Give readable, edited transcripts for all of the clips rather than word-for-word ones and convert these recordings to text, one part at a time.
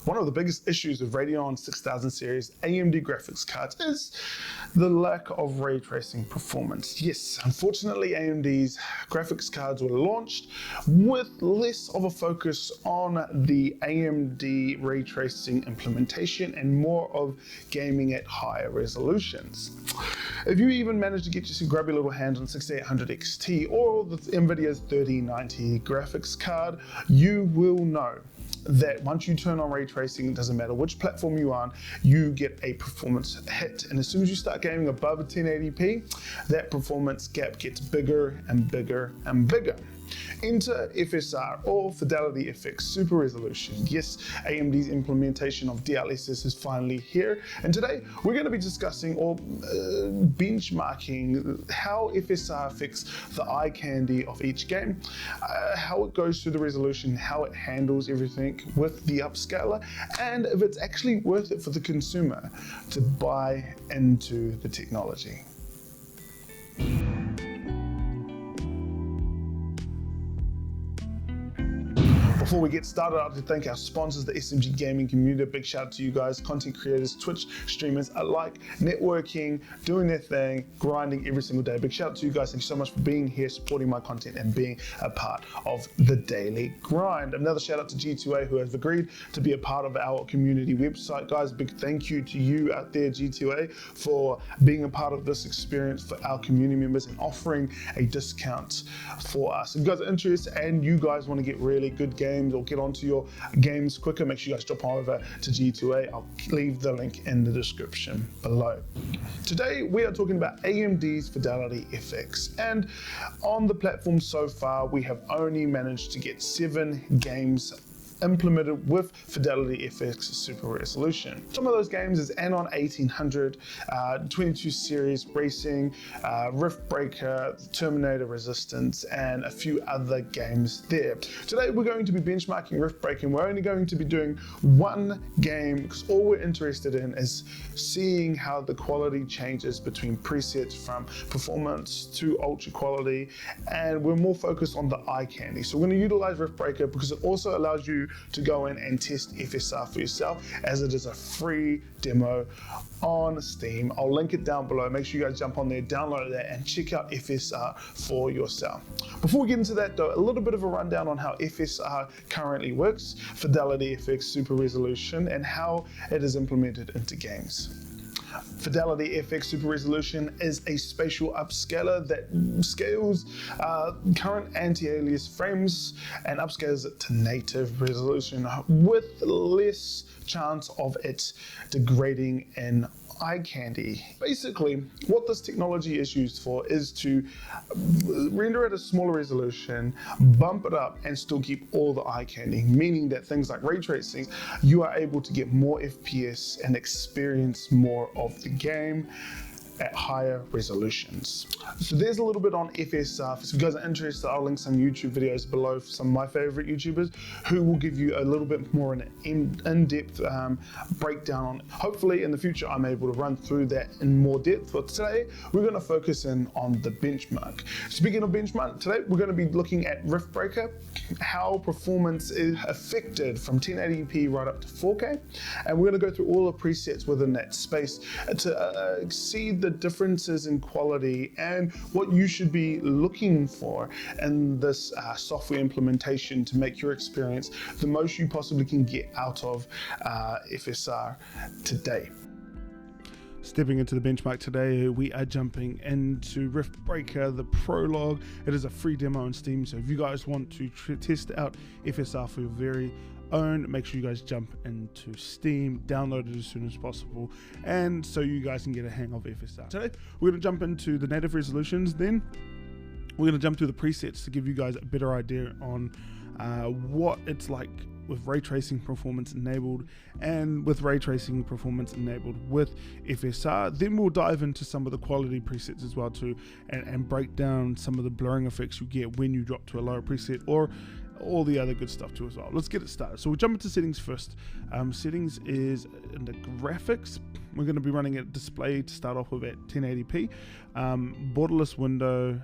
One of the biggest issues with Radeon 6000 series AMD graphics cards is the lack of ray tracing performance. Yes, unfortunately AMD's graphics cards were launched with less of a focus on the AMD ray tracing implementation and more of gaming at higher resolutions. If you even manage to get your grubby little hands on 6800 XT or the NVIDIA's 3090 graphics card, you will know that once you turn on ray tracing, it doesn't matter which platform you're on, you get a performance hit. And as soon as you start gaming above a 1080p, that performance gap gets bigger and bigger and bigger. Enter FSR or FidelityFX Super Resolution. Yes, AMD's implementation of DLSS is finally here, and today we're going to be discussing or benchmarking how FSR affects the eye candy of each game, how it goes through the resolution, how it handles everything with the upscaler, and if it's actually worth it for the consumer to buy into the technology. Before we get started, I'd like to thank our sponsors, the SMG Gaming community. A big shout out to you guys, content creators, Twitch streamers alike, networking, doing their thing, grinding every single day. Big shout out to you guys. Thank you so much for being here, supporting my content and being a part of the daily grind. Another shout out to G2A who has agreed to be a part of our community website. Guys, big thank you to you out there, G2A, for being a part of this experience for our community members and offering a discount for us. If you guys are interested and you guys want to get really good games or get onto your games quicker, make sure you guys drop over to G2A. I'll leave the link in the description below. Today we are talking about AMD's FidelityFX, and on the platform so far we have only managed to get 7 games implemented with FidelityFX Super Resolution. Some of those games is Anon 1800, 22 Series Racing, RIFTBREAKER, Terminator Resistance, and a few other games there. Today we're going to be benchmarking RIFTBREAKER, and we're only going to be doing one game because all we're interested in is seeing how the quality changes between presets from performance to ultra quality, and we're more focused on the eye candy. So we're going to utilize RIFTBREAKER because it also allows you to go in and test FSR for yourself, as it is a free demo on Steam. I'll link it down below. Make sure you guys jump on there, download that, and check out FSR for yourself. Before we get into that though, a little bit of a rundown on how FSR currently works, FidelityFX Super Resolution, and how it is implemented into games. FidelityFX Super Resolution is a spatial upscaler that scales current anti-alias frames and upscales it to native resolution with less chance of it degrading in eye candy. Basically, what this technology is used for is to render at a smaller resolution, bump it up, and still keep all the eye candy, meaning that things like ray tracing, you are able to get more FPS and experience more of the game at higher resolutions. So there's a little bit on FSR. If you guys are interested, I'll link some YouTube videos below for some of my favorite YouTubers who will give you a little bit more an in-depth breakdown on it. Hopefully in the future I'm able to run through that in more depth, but today we're going to focus in on the benchmark. Speaking of benchmark, today we're going to be looking at RIFTBREAKER, how performance is affected from 1080p right up to 4K, and we're going to go through all the presets within that space to see the differences in quality and what you should be looking for in this software implementation to make your experience the most you possibly can get out of FSR today. Stepping into the benchmark today, we are jumping into RIFTBREAKER, the prologue. It is a free demo on Steam, so if you guys want to test out FSR for your very own, make sure you guys jump into Steam, download it as soon as possible, and so you guys can get a hang of FSR. Today, we're going to jump into the native resolutions, then we're going to jump through the presets to give you guys a better idea on what it's like with ray tracing performance enabled and with ray tracing performance enabled with FSR. Then we'll dive into some of the quality presets as well too, and break down some of the blurring effects you get when you drop to a lower preset, or all the other good stuff too as well. Let's get it started. So we'll jump into settings first. Settings is in the graphics. We're going to be running a display to start off with at 1080p. Borderless window,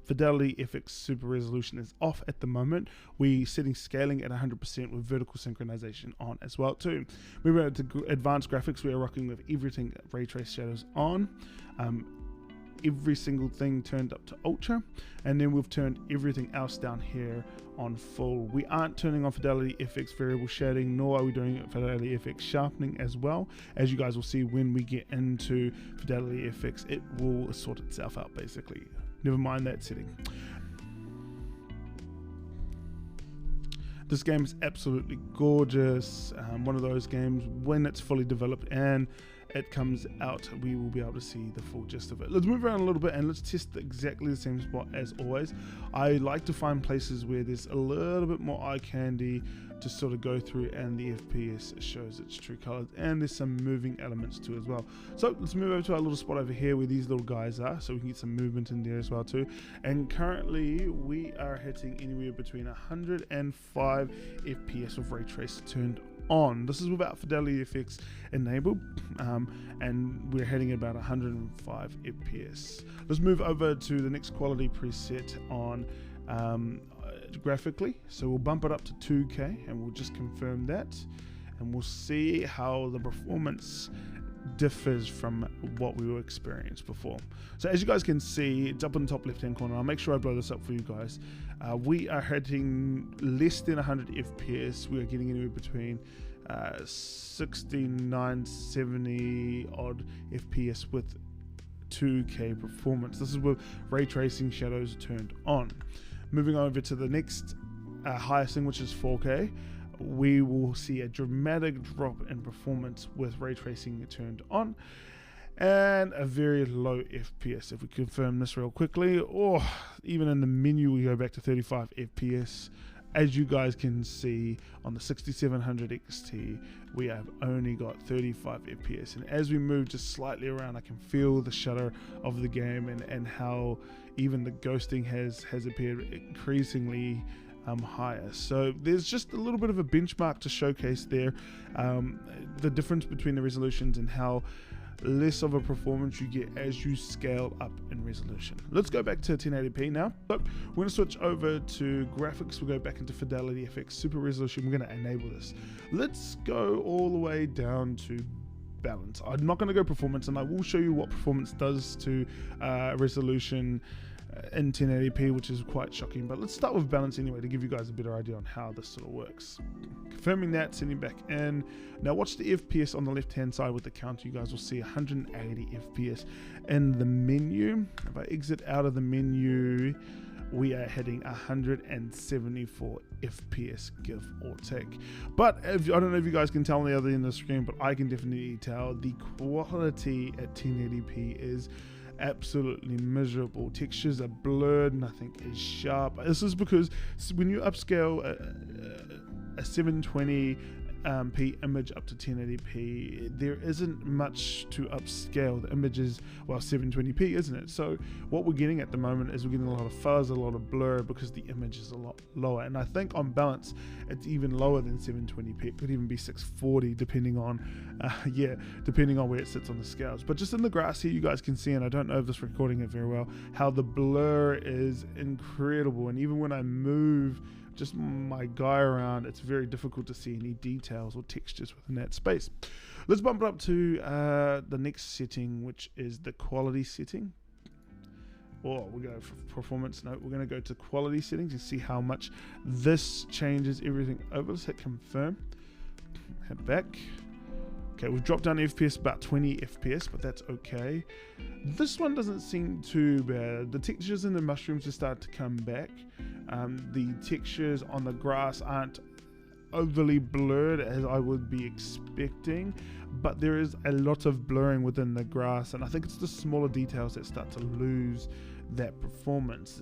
FidelityFX Super Resolution is off at the moment. We're setting scaling at 100% with vertical synchronization on as well too. Moving over to advanced graphics, we are rocking with everything ray trace shadows on. Every single thing turned up to ultra, and then we've turned everything else down here on full. We aren't turning on FidelityFX variable shading, nor are we doing FidelityFX sharpening as well. As you guys will see when we get into FidelityFX, it will sort itself out basically. Never mind that setting. This game is absolutely gorgeous. One of those games, when it's fully developed and it comes out, we will be able to see the full gist of it. Let's move around a little bit and let's test exactly the same spot as always. I like to find places where there's a little bit more eye candy to sort of go through, and the FPS shows its true colors, and there's some moving elements too as well. So let's move over to our little spot over here where these little guys are, so we can get some movement in there as well too. And currently we are hitting anywhere between 105 FPS with ray trace turned on. This is without FidelityFX enabled, and we're heading at about 105 FPS. Let's move over to the next quality preset on graphically. So we'll bump it up to 2K and we'll just confirm that, and we'll see how the performance differs from what we were experienced before. So as you guys can see, it's up in the top left hand corner. I'll make sure I blow this up for you guys. We are hitting less than 100 FPS. We are getting anywhere between 69, 70 odd FPS with 2K performance. This is with ray tracing shadows turned on. Moving over to the next highest thing, which is 4K, we will see a dramatic drop in performance with ray tracing turned on, and a very low FPS. If we confirm this real quickly, or even in the menu, we go back to 35 FPS. As you guys can see on the 6700 XT, we have only got 35 FPS, and as we move just slightly around, I can feel the shudder of the game, and how even the ghosting has appeared increasingly higher. So there's just a little bit of a benchmark to showcase there, the difference between the resolutions and how less of a performance you get as you scale up in resolution. Let's go back to 1080p now. So we're going to switch over to graphics. We'll go back into FidelityFX Super Resolution. We're going to enable this. Let's go all the way down to balance. I'm not going to go performance, and I will show you what performance does to resolution in 1080p, which is quite shocking, but let's start with balance anyway to give you guys a better idea on how this sort of works. Confirming that, sending back in. Now watch the FPS on the left hand side with the counter. You guys will see 180 FPS in the menu. If I exit out of the menu, we are hitting 174 FPS, give or take. But I don't know if you guys can tell on the other end of the screen, but I can definitely tell the quality at 1080p is absolutely miserable. Textures are blurred, nothing is sharp. This is because when you upscale a 720p image up to 1080p, there isn't much to upscale. The image is, well, 720p, isn't it? So what we're getting at the moment is we're getting a lot of fuzz, a lot of blur, because the image is a lot lower. And I think on balance, it's even lower than 720p. It could even be 640, depending on, depending on where it sits on the scales. But just in the grass here, you guys can see, and I don't know if this recording it very well, how the blur is incredible. And even when I move just my guy around, it's very difficult to see any details or textures within that space. Let's bump it up to the next setting, which is the quality setting. Or we're going for performance. No, we're going to go to quality settings and see how much this changes everything over. Let's hit confirm. Head back. Okay, we've dropped down FPS about 20 FPS, but that's okay. This one doesn't seem too bad. The textures in the mushrooms have started to come back. The textures on the grass aren't overly blurred as I would be expecting, but there is a lot of blurring within the grass, and I think it's the smaller details that start to lose that performance.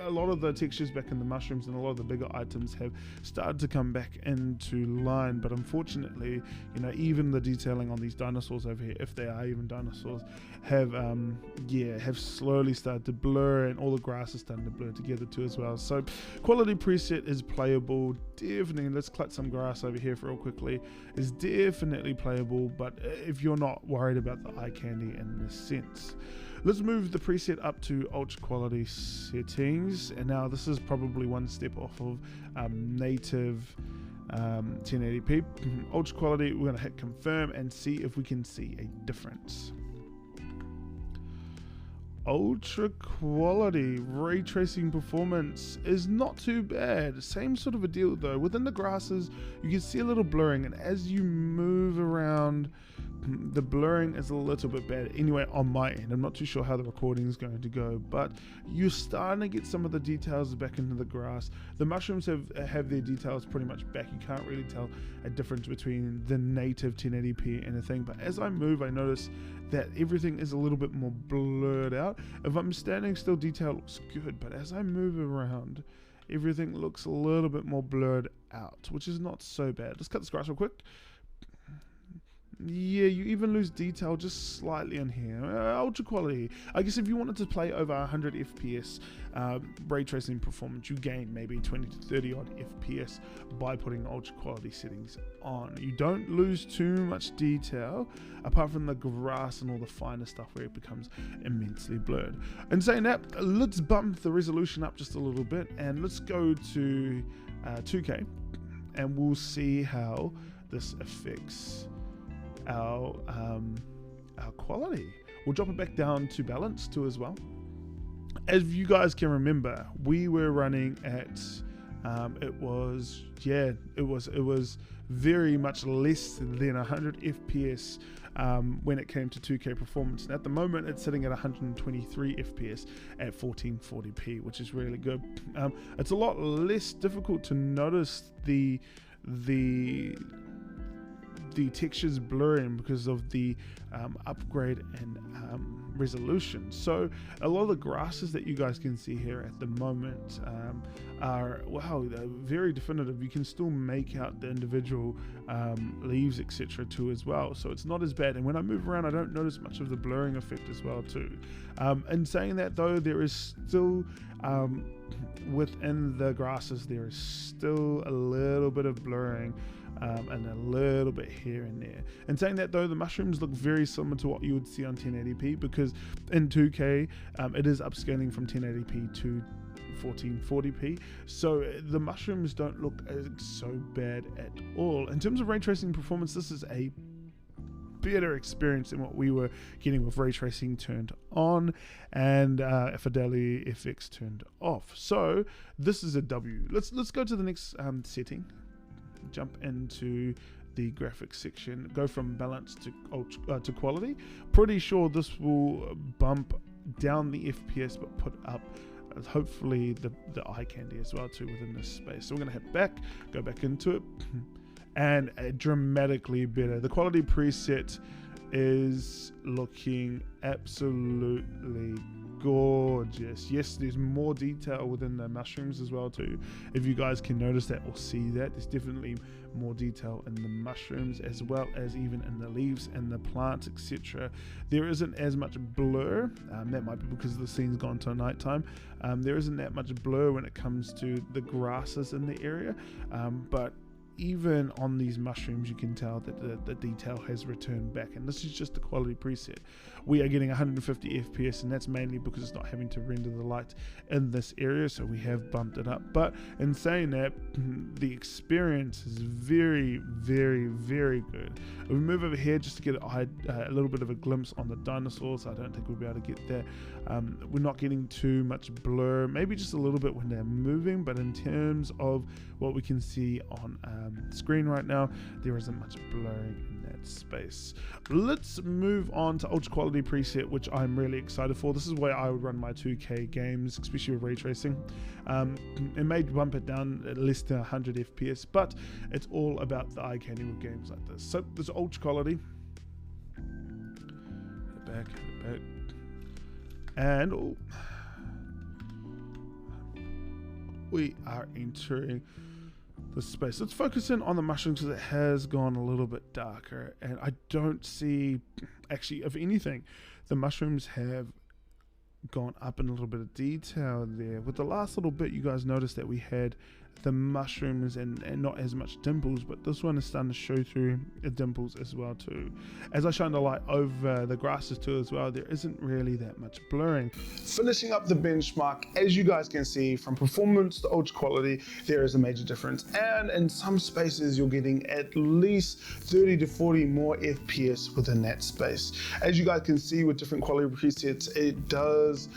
A lot of the textures back in the mushrooms and a lot of the bigger items have started to come back into line, but unfortunately, you know, even the detailing on these dinosaurs over here, if they are even dinosaurs, have slowly started to blur, and all the grass is starting to blur together too as well. So quality preset is playable, definitely. Let's clutch some grass over here real quickly. Is definitely playable, but if you're not worried about the eye candy in this sense. let's move the preset up to ultra quality settings. And now this is probably one step off of native 1080p. Ultra quality, we're going to hit confirm and see if we can see a difference. Ultra quality ray tracing performance is not too bad. Same sort of a deal though. Within the grasses, you can see a little blurring, and as you move around, the blurring is a little bit bad. Anyway, on my end, I'm not too sure how the recording is going to go, but you're starting to get some of the details back into the grass. The mushrooms have their details pretty much back. You can't really tell a difference between the native 1080p and a thing, but as I move, I notice that everything is a little bit more blurred out. If I'm standing still, detail looks good, but as I move around, everything looks a little bit more blurred out, which is not so bad. Let's cut this grass real quick. Yeah, you even lose detail just slightly in here. Ultra quality. I guess if you wanted to play over 100 FPS ray tracing performance, you gain maybe 20 to 30 odd FPS by putting ultra quality settings on. You don't lose too much detail apart from the grass and all the finer stuff where it becomes immensely blurred. And saying that, let's bump the resolution up just a little bit and let's go to 2K, and we'll see how this affects our quality. We'll drop it back down to balance too as well. As you guys can remember, we were running at it was very much less than 100 FPS when it came to 2K performance, and at the moment it's sitting at 123 FPS at 1440p, which is really good. It's a lot less difficult to notice the textures blurring because of the upgrade and resolution. So a lot of the grasses that you guys can see here at the moment are, wow, they're very definitive. You can still make out the individual leaves, etc. too as well, so it's not as bad. And when I move around, I don't notice much of the blurring effect as well too. In saying that though, there is still within the grasses, there is still a little bit of blurring and a little bit here and there. And saying that though, the mushrooms look very similar to what you would see on 1080p, because in 2K it is upscaling from 1080p to 1440p, so the mushrooms don't look so bad at all. In terms of ray tracing performance, this is a better experience than what we were getting with ray tracing turned on and FidelityFX turned off. So this is a W. Let's go to the next setting. Jump into the graphics section, go from balance to quality. Pretty sure this will bump down the FPS but put up hopefully the eye candy as well too within this space. So we're gonna head back, go back into it, and dramatically better. The quality preset is looking absolutely gorgeous. Yes, there's more detail within the mushrooms as well too. If you guys can notice that or see that, there's definitely more detail in the mushrooms as well as even in the leaves and the plants, etc. There isn't as much blur. That might be because the scene's gone to nighttime. There isn't that much blur when it comes to the grasses in the area, but even on these mushrooms you can tell that the detail has returned back, and this is just the quality preset. We are getting 150 FPS, and that's mainly because it's not having to render the light in this area, so we have bumped it up. But in saying that, the experience is very, very, very good. If we move over here just to get a little bit of a glimpse on the dinosaurs, I don't think we'll be able to get that. We're not getting too much blur, maybe just a little bit when they're moving, but in terms of what we can see on screen right now, there isn't much blurring in that space. Let's move on to ultra quality preset, which I'm really excited for. This is where I would run my 2K games, especially with ray tracing. It may bump it down at less than 100 FPS, but it's all about the eye candy with games like this. So this ultra quality, hit back, and we are entering the space. Let's focus in on the mushrooms because it has gone a little bit darker, and I don't see, actually, if anything, the mushrooms have gone up in a little bit of detail there. With the last little bit, you guys noticed that we had the mushrooms and not as much dimples, but this one is starting to show through the dimples as well too. As I shine the light over the grasses too as well, there isn't really that much blurring. Finishing up the benchmark, as you guys can see, from performance to ultra quality, there is a major difference, and in some spaces you're getting at least 30 to 40 more FPS within that space. As you guys can see with different quality presets, it does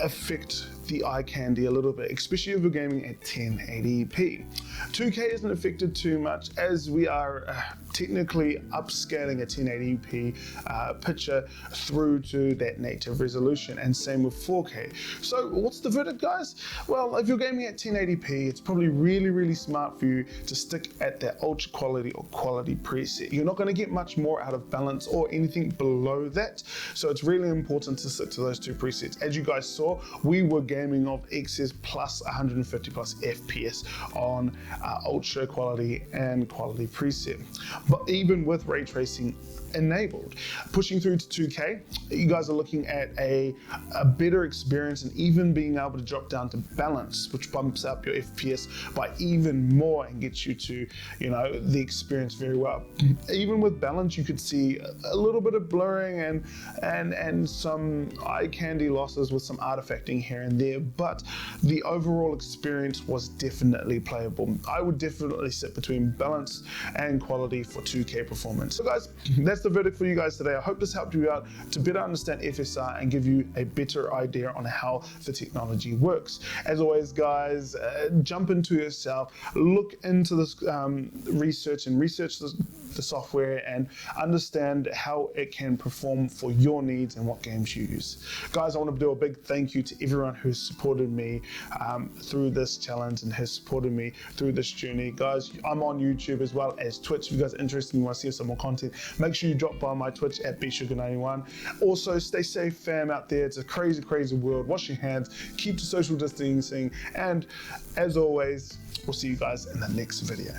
affect the eye candy a little bit, especially if you're gaming at 1080p. 2K isn't affected too much, as we are technically upscaling a 1080p picture through to that native resolution, and same with 4K. So what's the verdict, guys? Well, if you're gaming at 1080p, it's probably really smart for you to stick at that ultra quality or quality preset. You're not going to get much more out of balance or anything below that, so it's really important to stick to those two presets. As you guys saw, we were gaming of XS plus 150 plus FPS on ultra quality and quality preset. But even with ray tracing enabled, pushing through to 2K, you guys are looking at a better experience, and even being able to drop down to balance, which bumps up your FPS by even more and gets you to, you know, the experience very well. Even with balance, you could see a little bit of blurring and some eye candy losses with some artifacting here and there, but the overall experience was definitely playable. I would definitely sit between balance and quality for 2K performance. So guys, that's the verdict for you guys today. I hope this helped you out to better understand FSR and give you a better idea on how the technology works. As always, guys, jump into yourself, look into this research the software, and understand how it can perform for your needs and what games you use. Guys, I want to do a big thank you to everyone who's supported me through this challenge and has supported me through this journey. Guys, I'm on YouTube as well as Twitch. If you guys are interested and want to see some more content, make sure you drop by my Twitch at bsugar91. Also, stay safe, fam, out there. It's a crazy world. Wash your hands, keep to social distancing, and as always, we'll see you guys in the next video.